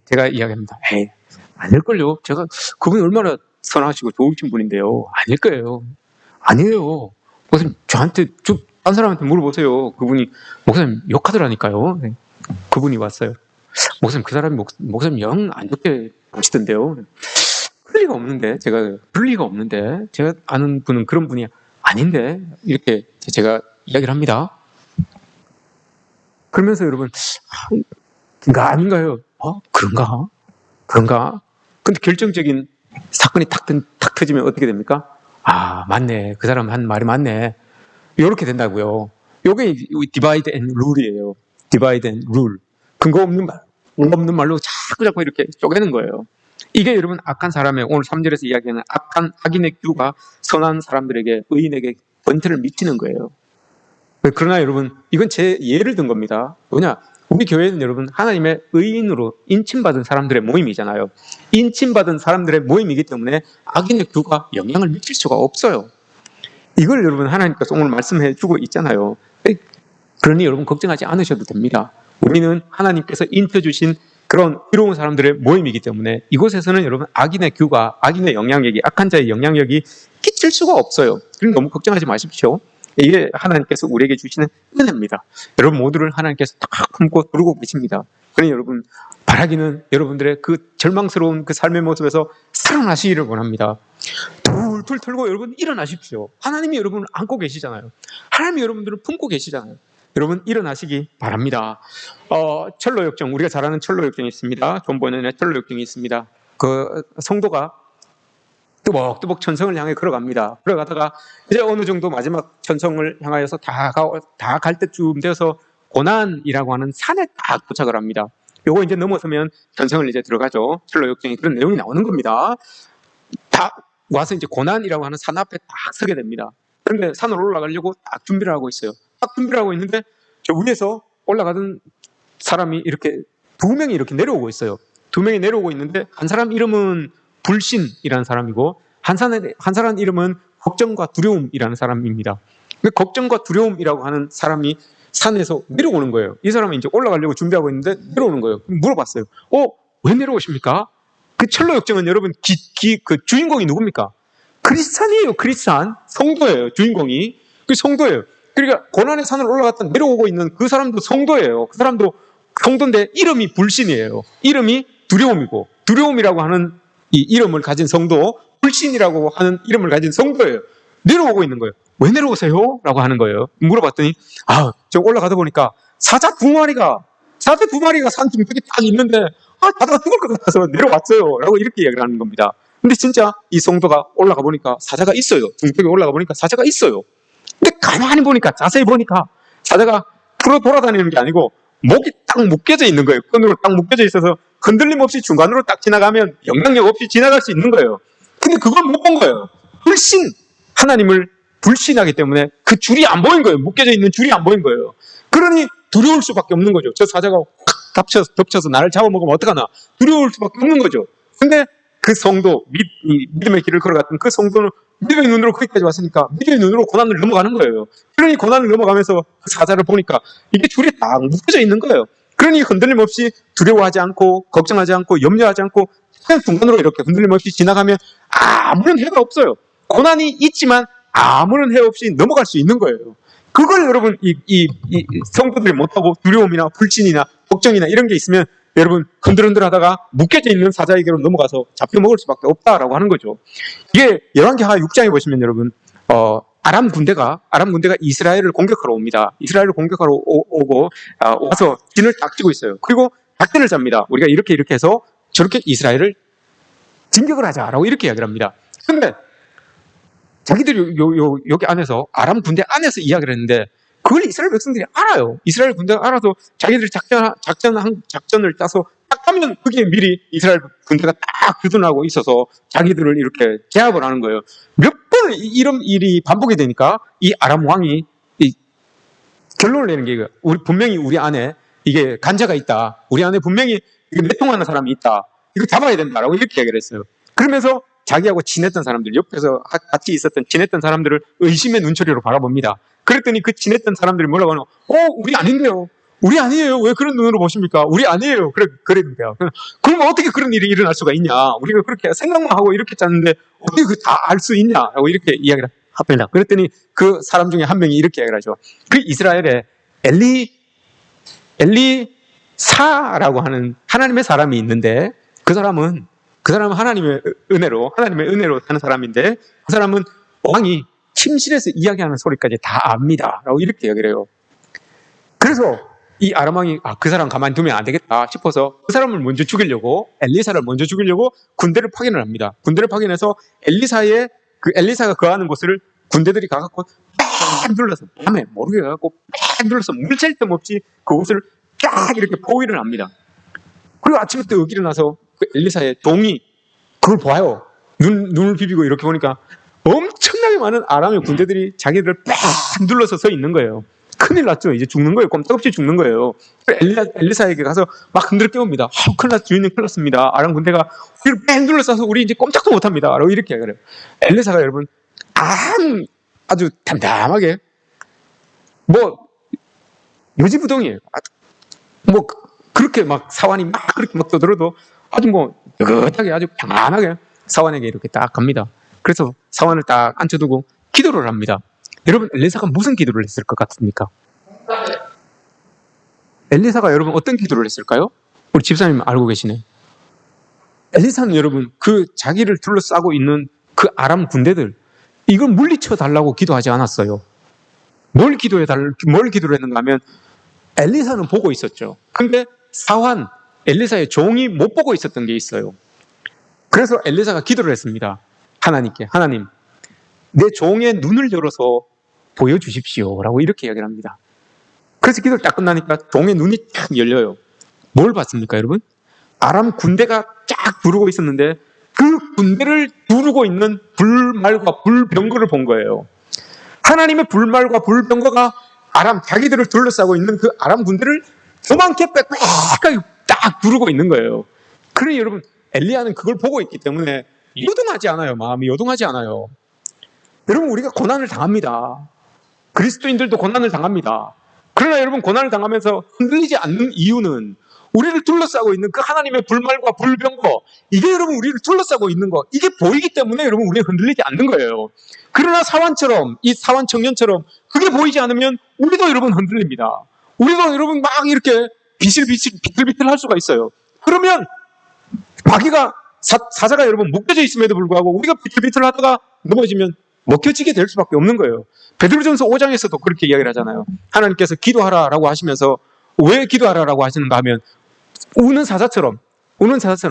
제가 이야기합니다. 아닐걸요. 제가 그분이 얼마나 선하시고 좋으신 분인데요. 아닐 거예요. 아니에요. 목사님 저한테 딴 사람한테 물어보세요. 그분이 목사님 욕하더라니까요. 그분이 왔어요. 목사님 그 사람이 목사님 영 안 좋게 보시던데요. 그럴 리가 없는데 제가 아는 분은 그런 분이 아닌데 이렇게 제가 이야기를 합니다. 그러면서 여러분 아닌가요? 그런가? 근데 결정적인 사건이 탁 터지면 어떻게 됩니까? 맞네. 그 사람 한 말이 맞네. 이렇게 된다고요. 이게 divide and rule이에요. divide and rule. 근거 없는 말로 자꾸 이렇게 쪼개는 거예요. 이게 여러분 악한 사람의 오늘 3절에서 이야기하는 악인의 규가 선한 사람들에게 의인에게 번태를 미치는 거예요. 그러나 여러분 이건 제 예를 든 겁니다. 뭐냐? 우리 교회는 여러분 하나님의 의인으로 인침받은 사람들의 모임이잖아요. 인침받은 사람들의 모임이기 때문에 악인의 규가 영향을 미칠 수가 없어요. 이걸 여러분 하나님께서 오늘 말씀해 주고 있잖아요. 그러니 여러분 걱정하지 않으셔도 됩니다. 우리는 하나님께서 인쳐주신 그런 의로운 사람들의 모임이기 때문에 이곳에서는 여러분 악인의 규가, 악인의 영향력이, 악한 자의 영향력이 끼칠 수가 없어요. 그러니 너무 걱정하지 마십시오. 이게 하나님께서 우리에게 주시는 은혜입니다. 여러분 모두를 하나님께서 딱 품고 두르고 계십니다. 그러니 여러분 바라기는 여러분들의 그 절망스러운 그 삶의 모습에서 살아나시기를 원합니다. 툴툴 털고 여러분 일어나십시오. 하나님이 여러분을 안고 계시잖아요. 하나님이 여러분들을 품고 계시잖아요. 여러분 일어나시기 바랍니다. 철로역정, 우리가 잘 아는 철로역정이 있습니다. 존 버년의 철로역정이 있습니다. 그 성도가 뚜벅뚜벅 천성을 향해 걸어갑니다. 걸어가다가 이제 어느 정도 마지막 천성을 향하여서 다 갈 때쯤 되어서 고난이라고 하는 산에 딱 도착을 합니다. 요거 이제 넘어서면 천성을 이제 들어가죠. 철로역정이 그런 내용이 나오는 겁니다. 다 와서 이제 고난이라고 하는 산 앞에 딱 서게 됩니다. 그런데 산으로 올라가려고 딱 준비를 하고 있어요. 딱 준비를 하고 있는데 저 위에서 올라가던 사람이 이렇게 두 명이 이렇게 내려오고 있어요. 두 명이 내려오고 있는데 한 사람 이름은 불신이라는 사람이고 한 사람 이름은 걱정과 두려움이라는 사람입니다. 걱정과 두려움이라고 하는 사람이 산에서 내려오는 거예요. 이 사람이 이제 올라가려고 준비하고 있는데 내려오는 거예요. 물어봤어요. 왜 내려오십니까? 그 철로역정은 여러분 그 주인공이 누굽니까? 크리스찬이에요. 크리스찬 성도예요. 주인공이 그 성도예요. 그러니까 고난의 산을 올라갔다 내려오고 있는 그 사람도 성도예요. 그 사람도 성도인데 이름이 불신이에요. 이름이 두려움이고 두려움이라고 하는 이 이름을 가진 성도, 불신이라고 하는 이름을 가진 성도예요. 내려오고 있는 거예요. 왜 내려오세요? 라고 하는 거예요. 물어봤더니 저 올라가다 보니까 사자 두 마리가 산 중턱에 딱 있는데 바다가 죽을 것 같아서 내려왔어요. 라고 이렇게 이야기를 하는 겁니다. 근데 진짜 이 성도가 올라가 보니까 사자가 있어요. 중턱에 올라가 보니까 사자가 있어요. 근데 가만히 보니까, 자세히 보니까 사자가 풀어 돌아다니는 게 아니고 목이 딱 묶여져 있는 거예요. 끈으로 딱 묶여져 있어서 흔들림 없이 중간으로 딱 지나가면 영향력 없이 지나갈 수 있는 거예요. 근데 그걸 못 본 거예요. 불신, 하나님을 불신하기 때문에 그 줄이 안 보인 거예요. 묶여져 있는 줄이 안 보인 거예요. 그러니 두려울 수밖에 없는 거죠. 저 사자가 확 덮쳐서 나를 잡아먹으면 어떡하나. 두려울 수밖에 없는 거죠. 근데 그 성도, 믿음의 길을 걸어갔던 그 성도는 믿음의 눈으로 거기까지 왔으니까 믿음의 눈으로 고난을 넘어가는 거예요. 그러니 고난을 넘어가면서 그 사자를 보니까 이게 줄이 딱 묶여져 있는 거예요. 그러니 흔들림 없이 두려워하지 않고 걱정하지 않고 염려하지 않고 그냥 중간으로 이렇게 흔들림 없이 지나가면 아무런 해가 없어요. 고난이 있지만 아무런 해 없이 넘어갈 수 있는 거예요. 그걸 여러분 이 성도들이 못하고 두려움이나 불신이나 걱정이나 이런 게 있으면 여러분 흔들흔들하다가 묶여져 있는 사자에게로 넘어가서 잡혀먹을 수밖에 없다라고 하는 거죠. 이게 열왕기하 6장에 보시면 여러분 아람 군대가 이스라엘을 공격하러 옵니다. 이스라엘을 공격하러 오고 와서 진을 딱 치고 있어요. 그리고 작전을 짭니다. 우리가 이렇게 해서 저렇게 이스라엘을 진격을 하자라고 이렇게 이야기를 합니다. 근데 자기들이 여기 안에서 아람 군대 안에서 이야기를 했는데 그걸 이스라엘 백성들이 알아요. 이스라엘 군대가 알아서 자기들이 작전을 짜서 딱 하면 그게 미리 이스라엘 군대가 딱 주둔하고 있어서 자기들을 이렇게 제압을 하는 거예요. 몇 번 이런 일이 반복이 되니까 이 아람 왕이 결론을 내는 게 분명히 우리 안에 이게 간자가 있다. 우리 안에 분명히 내통하는 사람이 있다. 이거 잡아야 된다라고 이렇게 얘기를 했어요. 그러면서 자기하고 친했던 사람들, 옆에서 같이 친했던 사람들을 의심의 눈초리로 바라봅니다. 그랬더니 그 친했던 사람들이 뭐라고 하노? 우리 아닌데요. 우리 아니에요. 왜 그런 눈으로 보십니까? 우리 아니에요. 그랬는데요. 그러면 어떻게 그런 일이 일어날 수가 있냐? 우리가 그렇게 생각만 하고 이렇게 짰는데 어떻게 그 다 알 수 있냐라고 이렇게 이야기를 합니다. 그랬더니 그 사람 중에 한 명이 이렇게 이야기를 하죠. 그 이스라엘에 엘리사라고 하는 하나님의 사람이 있는데 그 사람은 하나님의 은혜로 사는 사람인데 그 사람은 왕이 침실에서 이야기하는 소리까지 다 압니다. 라고 이렇게 이야기를 해요. 그래서 이 아람 왕이 그 사람 가만히 두면 안 되겠다 싶어서 그 사람을 먼저 죽이려고 엘리사를 먼저 죽이려고 군대를 파견을 합니다. 군대를 파견해서 엘리사가 거하는 곳을 군대들이 가갖고 쫙 둘러서 밤에 모르게 가갖고 쫙 둘러서 물샐 틈 없이 그곳을 쫙 이렇게 포위를 합니다. 그리고 아침부터 여기 일어나서 그 엘리사의 동이 그걸 봐요. 눈을 비비고 이렇게 보니까 엄청나게 많은 아람의 군대들이 자기들을 쫙 둘러서 서 있는 거예요. 큰일 났죠. 이제 죽는 거예요. 꼼짝없이 죽는 거예요. 엘리사에게 가서 막 흔들어 깨웁니다. 큰일 났, 주인님 큰일 났습니다. 아람 군대가 우리를 뺑 둘러싸서 우리 이제 꼼짝도 못합니다. 라고 이렇게 얘기해요. 엘리사가 여러분 아주 담담하게 요지부동이에요. 그렇게 막 사환이 막 그렇게 막 떠들어도 아주 느긋하게 아주 평안하게 사환에게 이렇게 딱 갑니다. 그래서 사환을 딱 앉혀두고 기도를 합니다. 여러분 엘리사가 무슨 기도를 했을 것 같습니까? 엘리사가 여러분 어떤 기도를 했을까요? 우리 집사님 알고 계시네. 엘리사는 여러분 그 자기를 둘러싸고 있는 그 아람 군대들 이걸 물리쳐 달라고 기도하지 않았어요. 뭘 기도를 했는가 하면 엘리사는 보고 있었죠. 근데 사환 엘리사의 종이 못 보고 있었던 게 있어요. 그래서 엘리사가 기도를 했습니다. 하나님께 하나님 내 종의 눈을 열어서 보여주십시오 라고 이렇게 이야기를 합니다. 그래서 기도를 딱 끝나니까 종의 눈이 딱 열려요. 뭘 봤습니까 여러분? 아람 군대가 쫙 두르고 있었는데 그 군대를 두르고 있는 불말과 불병거를 본 거예요. 하나님의 불말과 불병거가 자기들을 둘러싸고 있는 그 아람 군대를 조만케 빽빽하게 딱 두르고 있는 거예요. 그러니 여러분 엘리야는 그걸 보고 있기 때문에 요동하지 않아요. 마음이 요동하지 않아요. 여러분 우리가 고난을 당합니다. 그리스도인들도 고난을 당합니다. 그러나 여러분 고난을 당하면서 흔들리지 않는 이유는 우리를 둘러싸고 있는 그 하나님의 불말과 불병거 이게 여러분 우리를 둘러싸고 있는 거 이게 보이기 때문에 여러분 우리가 흔들리지 않는 거예요. 그러나 사환처럼 이 사환 청년처럼 그게 보이지 않으면 우리도 여러분 흔들립니다. 우리도 여러분 막 이렇게 비틀비틀 할 수가 있어요. 그러면 마귀가 사자가 여러분 묶여져 있음에도 불구하고 우리가 비틀비틀 하다가 넘어지면 먹혀지게 될 수밖에 없는 거예요. 베드로전서 5장에서도 그렇게 이야기를 하잖아요. 하나님께서 기도하라라고 하시면서 왜 기도하라라고 하시는가 하면 우는 사자처럼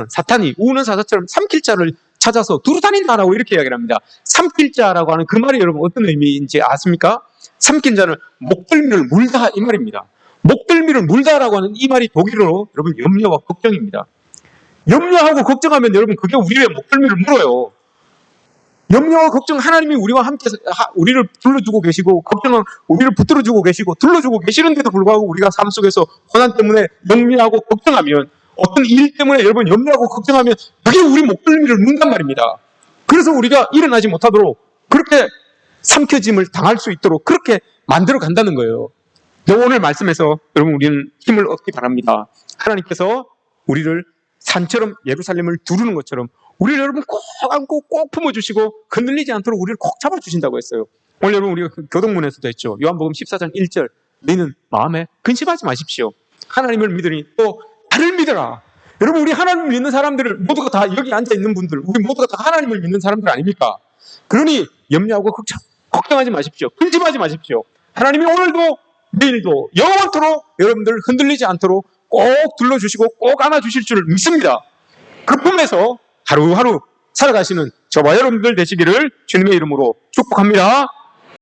사탄이 우는 사자처럼 삼킬 자를 찾아서 두루 다닌다라고 이렇게 이야기를 합니다. 삼킬 자라고 하는 그 말이 여러분 어떤 의미인지 아십니까? 삼킨 자는 목덜미를 물다 이 말입니다. 목덜미를 물다라고 하는 이 말이 독일어로 여러분 염려와 걱정입니다. 염려하고 걱정하면 여러분 그게 우리의 목덜미를 물어요. 염려와 걱정, 하나님이 우리와 함께 우리를 불러주고 계시고 걱정은 우리를 붙들어주고 계시고 둘러주고 계시는데도 불구하고 우리가 삶 속에서 고난 때문에 염려하고 걱정하면, 어떤 일 때문에 여러분 염려하고 걱정하면 그게 우리 목덜미를 문단 말입니다. 그래서 우리가 일어나지 못하도록, 그렇게 삼켜짐을 당할 수 있도록 그렇게 만들어 간다는 거예요. 오늘 말씀에서 여러분 우리는 힘을 얻기 바랍니다. 하나님께서 우리를 산처럼 예루살렘을 두르는 것처럼 우리를 여러분 꼭 안고 꼭 품어주시고 흔들리지 않도록 우리를 꼭 잡아주신다고 했어요. 오늘 여러분 우리가 교동문에서도 했죠. 요한복음 14장 1절, 너희는 마음에 근심하지 마십시오. 하나님을 믿으니 또 나를 믿어라. 여러분 우리 하나님을 믿는 사람들을 모두가 다 여기 앉아있는 분들, 우리 모두가 다 하나님을 믿는 사람들 아닙니까? 그러니 염려하고 걱정하지 마십시오. 근심하지 마십시오. 하나님이 오늘도 내일도 영원토록 여러분들 흔들리지 않도록 꼭 둘러주시고 꼭 안아주실 줄 믿습니다. 그 품에서 하루하루 살아가시는 저와 여러분들 되시기를 주님의 이름으로 축복합니다.